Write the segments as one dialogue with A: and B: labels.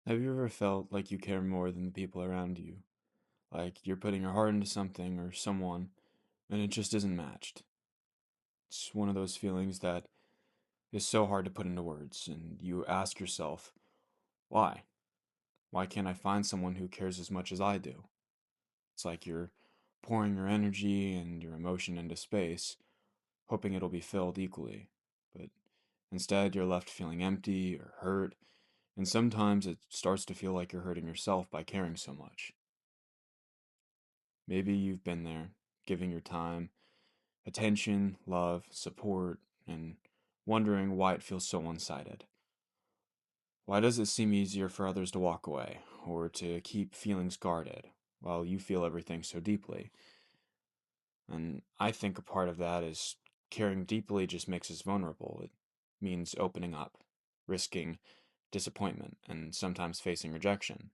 A: Have you ever felt like you care more than the people around you? Like you're putting your heart into something or someone, and it just isn't matched? It's one of those feelings that is so hard to put into words, and you ask yourself, why? Why can't I find someone who cares as much as I do? It's like you're pouring your energy and your emotion into space, hoping it'll be filled equally. But instead, you're left feeling empty or hurt, and sometimes it starts to feel like you're hurting yourself by caring so much. Maybe you've been there, giving your time, attention, love, support, and wondering why it feels so one sided. Why does it seem easier for others to walk away or to keep feelings guarded while you feel everything so deeply? And I think a part of that is caring deeply just makes us vulnerable. It means opening up, risking disappointment, and sometimes facing rejection.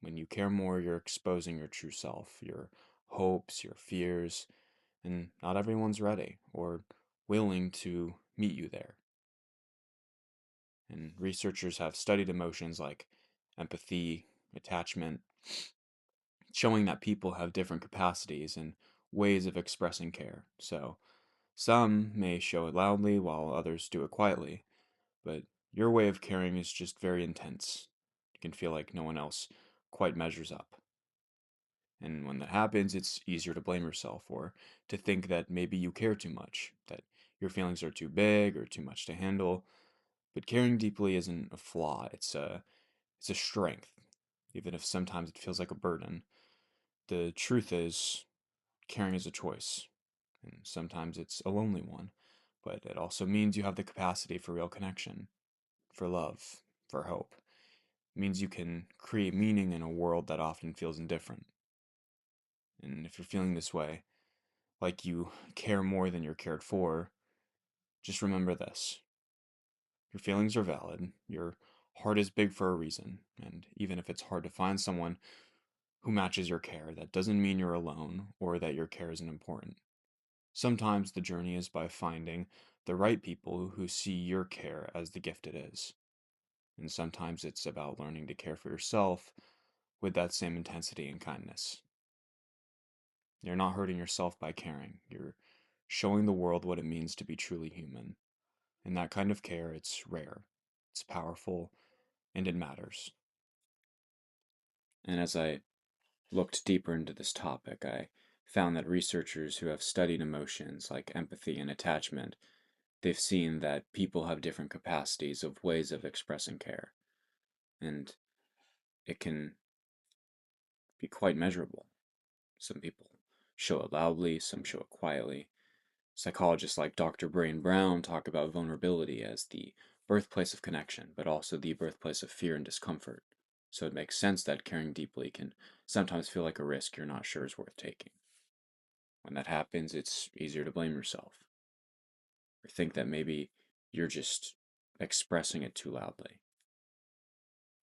A: When you care more, you're exposing your true self, your hopes, your fears, and not everyone's ready or willing to meet you there. And researchers have studied emotions like empathy, attachment, showing that people have different capacities and ways of expressing care. So some may show it loudly while others do it quietly, but your way of caring is just very intense. You can feel like no one else quite measures up. And when that happens, it's easier to blame yourself or to think that maybe you care too much, that your feelings are too big or too much to handle. But caring deeply isn't a flaw, it's a strength, even if sometimes it feels like a burden. The truth is, caring is a choice, and sometimes it's a lonely one, but it also means you have the capacity for real connection, for love, for hope. It means you can create meaning in a world that often feels indifferent. And if you're feeling this way, like you care more than you're cared for, just remember this. Your feelings are valid, your heart is big for a reason, and even if it's hard to find someone who matches your care, that doesn't mean you're alone or that your care isn't important. Sometimes the journey is by finding the right people who see your care as the gift it is. And sometimes it's about learning to care for yourself with that same intensity and kindness. You're not hurting yourself by caring. You're showing the world what it means to be truly human. And that kind of care, it's rare, it's powerful, and it matters. And as I looked deeper into this topic, I found that researchers who have studied emotions like empathy and attachment, they've seen that people have different capacities of ways of expressing care. And it can be quite measurable. Some people show it loudly, some show it quietly. Psychologists like Dr. Brain Brown talk about vulnerability as the birthplace of connection, but also the birthplace of fear and discomfort. So it makes sense that caring deeply can sometimes feel like a risk you're not sure is worth taking. When that happens, it's easier to blame yourself or think that maybe you're just expressing it too loudly.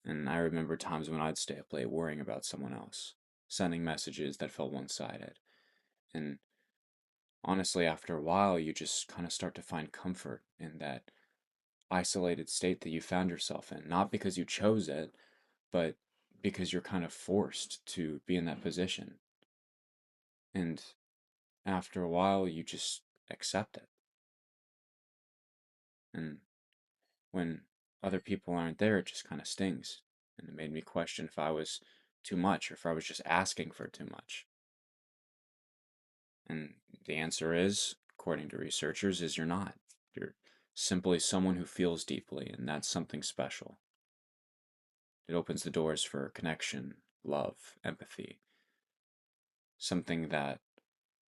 A: And I remember times when I'd stay up late worrying about someone else, sending messages that felt one sided. And honestly, after a while, you just kind of start to find comfort in that isolated state that you found yourself in, not because you chose it, but because you're kind of forced to be in that position. And after a while, you just accept it. And when other people aren't there, it just kind of stings. And it made me question if I was too much or if I was just asking for too much. And the answer is, according to researchers, is you're not. You're simply someone who feels deeply, and that's something special. It opens the doors for connection, love, empathy, something that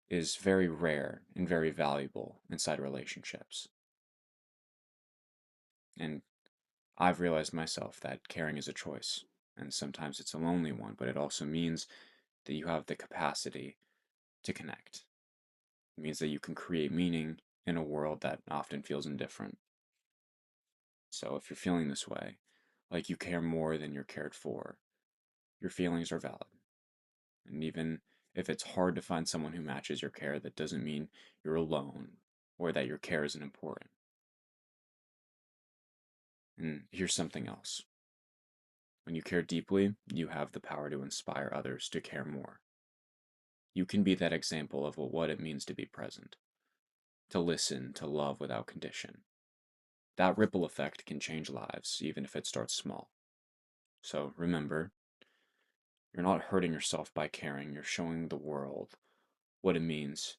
A: is very rare and very valuable inside relationships. And I've realized myself that caring is a choice, and sometimes it's a lonely one, but it also means that you have the capacity to connect. It means that you can create meaning in a world that often feels indifferent. So if you're feeling this way, like you care more than you're cared for, your feelings are valid. And even if it's hard to find someone who matches your care, that doesn't mean you're alone or that your care isn't important. And here's something else. When you care deeply, you have the power to inspire others to care more. You can be that example of what it means to be present, to listen, to love without condition. That ripple effect can change lives, even if it starts small. So remember, you're not hurting yourself by caring, you're showing the world what it means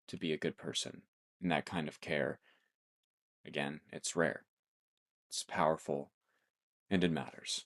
A: to be a good person. And that kind of care, again, it's rare, it's powerful, and it matters.